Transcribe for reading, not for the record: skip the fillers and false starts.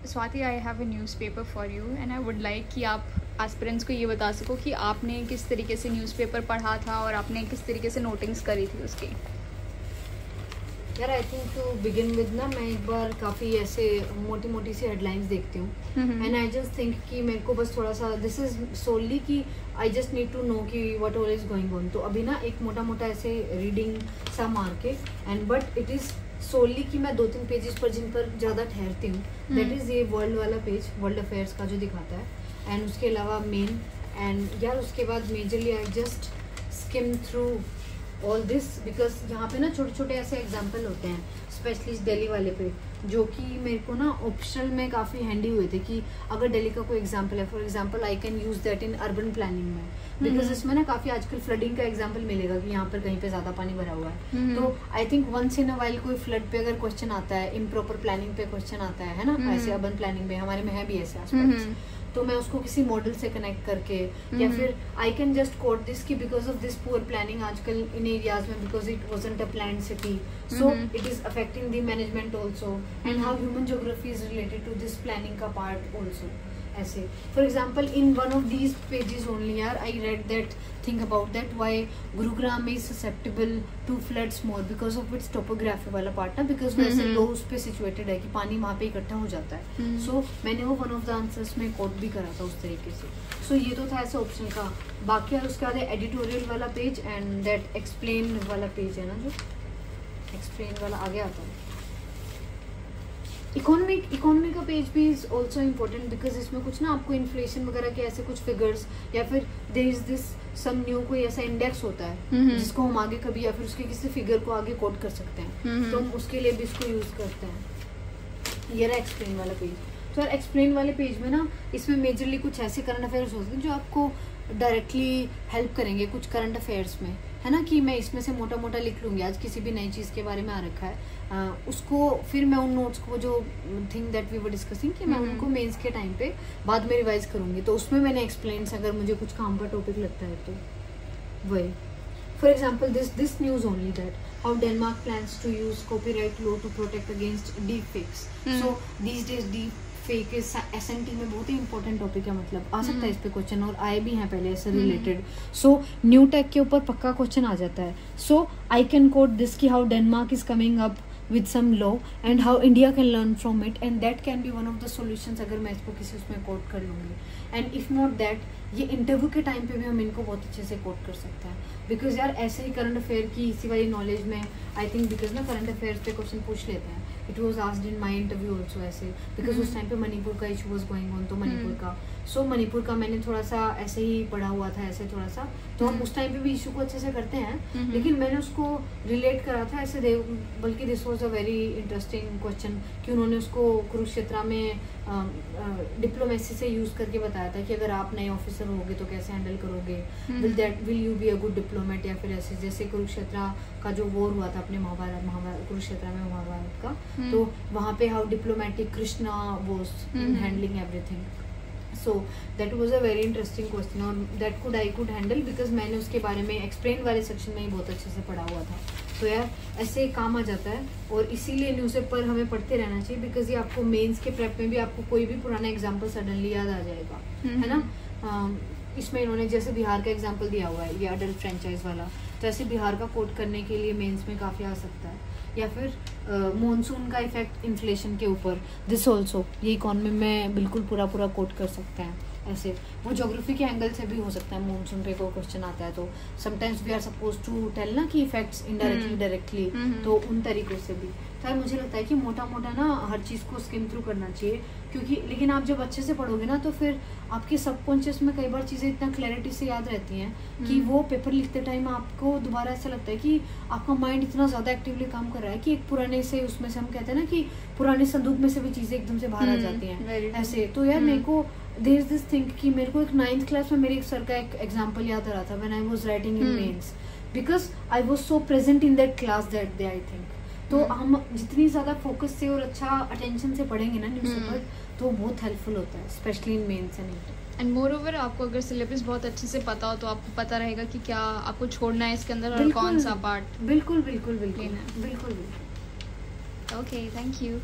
Swati, I have a newspaper for you and I would like कि आप aspirants को ये बता सको कि आपने किस तरीके से न्यूज़पेपर पढ़ा था और आपने किस तरीके से नोटिंग्स करी थी उसकी। यार I think to begin with ना, मैं एक बार काफ़ी ऐसे मोटी मोटी सी हेडलाइंस देखती हूँ एंड आई जस्ट थिंक कि मेरे को बस थोड़ा सा दिस इज सोली कि I just need to know कि what all is going on. तो अभी ना एक मोटा मोटा ऐसे रीडिंग सा मार के एंड बट इट इज़ सोली कि मैं 2-3 पेजेस पर जिन पर ज़्यादा ठहरती हूँ, दैट इज़ ये वर्ल्ड वाला पेज, वर्ल्ड अफेयर्स का जो दिखाता है एंड उसके अलावा मेन एंड यार उसके बाद majorly I just skim through all this because यहाँ पे ना छोटे छोटे ऐसे एग्जाम्पल होते हैं स्पेशली दिल्ली वाले पे, जो कि मेरे को ना ऑप्शनल में काफ़ी हैंडी हुए थे कि अगर दिल्ली का कोई एग्जाम्पल है, for example I can use that in urban planning में, बिकॉज इसमें ना काफ़ी आजकल फ्लडिंग का एग्जाम्पल मिलेगा कि यहाँ पर कहीं पे ज़्यादा पानी भरा हुआ है। तो I think once in a while कोई फ्लड पे अगर क्वेश्चन आता है, इम्प्रॉपर प्लानिंग पे क्वेश्चन आता है ना, ऐसे अर्बन प्लानिंग में हमारे में है भी ऐसे आसपास, तो मैं उसको किसी मॉडल से कनेक्ट करके या फिर I can just quote this कि because of this poor planning आजकल इन एरियाज में, because it wasn't a planned city, so it is affecting the management also and how human geography is related to this planning का part also. ऐसे for example in one of these pages only यार I read that think about that why Gurugram is susceptible to floods more because of it's topography वाला part ना, because वैसे लो उस पे situated है कि पानी वहाँ पे इकट्ठा हो जाता है। सो मैंने वो वन ऑफ द आंसर्स में कोट भी करा था उस तरीके से। सो ये तो था ऐसे ऑप्शन का। बाकी यार उसके बाद एडिटोरियल वाला पेज एंड दैट एक्सप्लेन वाला पेज है ना, जो एक्सप्लेन वाला आगे आता है। इकोनॉमी का पेज भी इज ऑल्सो इम्पोर्टेंट बिकॉज इसमें कुछ ना आपको इन्फ्लेशन वगैरह के ऐसे कुछ फिगर्स या फिर there is this some new कोई ऐसा इंडेक्स होता है जिसको हम आगे कभी या फिर उसके किसी फिगर को आगे कोट कर सकते हैं, तो हम उसके लिए भी इसको यूज करते हैं। ये रहा एक्सप्लेन वाला पेज। तो यार एक्सप्लेन वाले पेज में ना, इसमें मेजरली कुछ ऐसे करंट अफेयर्स होते हैं जो आपको डायरेक्टली हेल्प करेंगे कुछ करंट अफेयर्स में, है ना, कि मैं इसमें से मोटा मोटा लिख लूंगी, आज किसी भी नई चीज़ के बारे में आ रखा है उसको फिर मैं उन नोट्स को जो thing that we were discussing कि मैं उनको मेंस के टाइम पे बाद में रिवाइज करूंगी, तो उसमें मैंने एक्सप्लेन अगर मुझे कुछ काम का टॉपिक लगता है तो वही। For example this news only that how Denmark plans to use copyright law to protect against deep fakes. So these days deep fake is SNT में बहुत ही इंपॉर्टेंट टॉपिक है, मतलब आ सकता है इस पे क्वेश्चन और आए भी हैं पहले ऐसे रिलेटेड। सो न्यू टेक के ऊपर पक्का क्वेश्चन आ जाता है। सो आई कैन कोट दिस कि how Denmark is coming up with some law and how India can learn from it and that can be one of the solutions अगर मैं इसको किसी उसमें कोट कर लूँगी। and if not that, ये interview के टाइम पे भी हम इनको बहुत अच्छे से कोट कर सकते हैं बिकॉज यार ऐसे ही करंट अफेयर की इसी वाली नॉलेज में आई थिंक बिकॉज ना करंट अफेयर्स पे क्वेश्चन पूछ लेते हैं। It was asked in my interview also ऐसे, बिकॉज उस टाइम पे मणिपुर का इशू वॉज गोइंग ऑन, तो मणिपुर का मणिपुर का मैंने थोड़ा सा ऐसे ही पढ़ा हुआ था ऐसे थोड़ा सा, तो हम उस टाइम पे भी इशू को अच्छे से करते हैं, लेकिन मैंने उसको रिलेट करा था ऐसे बल्कि this was a very interesting question कि उन्होंने उसको कुरुक्षेत्र में डिप्लोमेसी से यूज करके बताया था कि अगर आप नए ऑफिसर होगे तो कैसे हैंडल करोगे, will you be a good diplomat, या फिर ऐसे जैसे कुरुक्षेत्र का जो वॉर हुआ था अपने महाभारत कुरुक्षेत्र में महाभारत का, तो वहाँ पे how diplomatic Krishna was in handling everything. So that was a very interesting question और that I could handle because मैंने उसके बारे में एक्सप्लेन वाले सेक्शन में ही बहुत अच्छे से पढ़ा हुआ था। तो यार ऐसे काम आ जाता है और इसीलिए न्यूज़पेपर हमें पढ़ते रहना चाहिए बिकॉज ये आपको मेंस के प्रेप में भी आपको कोई भी पुराना एग्जाम्पल सडनली याद आ जाएगा, है ना। इसमें इन्होंने जैसे बिहार का एग्जाम्पल दिया हुआ है ये अडल्ट फ्रेंचाइज वाला, तो ऐसे बिहार का कोट करने के लिए मेंस में काफ़ी आ सकता है। या फिर मॉनसून का इफेक्ट इन्फ्लेशन के ऊपर, दिस ऑल्सो ये इकोनॉमी में बिल्कुल पूरा कोट कर सकते हैं। ऐसे वो ज्योग्राफी के एंगल से भी हो सकता है, मॉनसून पे कोई क्वेश्चन आता है तो sometimes we are suppose to tell ना कि इफेक्ट्स इनडायरेक्टली डायरेक्टली, तो उन तरीकों से भी। तो मुझे लगता है कि मोटा मोटा ना हर चीज़ को स्किम थ्रू करना चाहिए क्योंकि लेकिन आप जब अच्छे से पढ़ोगे ना तो फिर आपके सबकॉन्शियस में कई बार चीज़ें इतना क्लैरिटी से याद रहती हैं कि वो पेपर लिखते टाइम आपको दोबारा ऐसा लगता है कि आपका माइंड इतना ज़्यादा एक्टिवली काम कर रहा है कि एक पुराने से उसमें से हम कहते हैं ना कि पुराने संदूक में से भी चीज़ें एकदम से बाहर आ जाती हैं ऐसे। तो यार मेरे को देयर इज दिस थिंक कि मेरे को एक 9th क्लास में मेरे एक सर का एक एग्जाम्पल याद आ रहा था when I was writing in mains because I was so present in that class that day I think. तो हम जितनी ज़्यादा फोकस से और अच्छा अटेंशन से पढ़ेंगे ना न्यूज़पेपर तो बहुत हेल्पफुल होता है specially in mains and moreover आपको अगर सिलेबस बहुत अच्छे से पता हो तो आपको पता रहेगा कि क्या आपको छोड़ना है इसके अंदर और कौन सा पार्ट। बिल्कुल बिल्कुल बिल्कुल बिल्कुल बिल्कुल। Okay, thank you.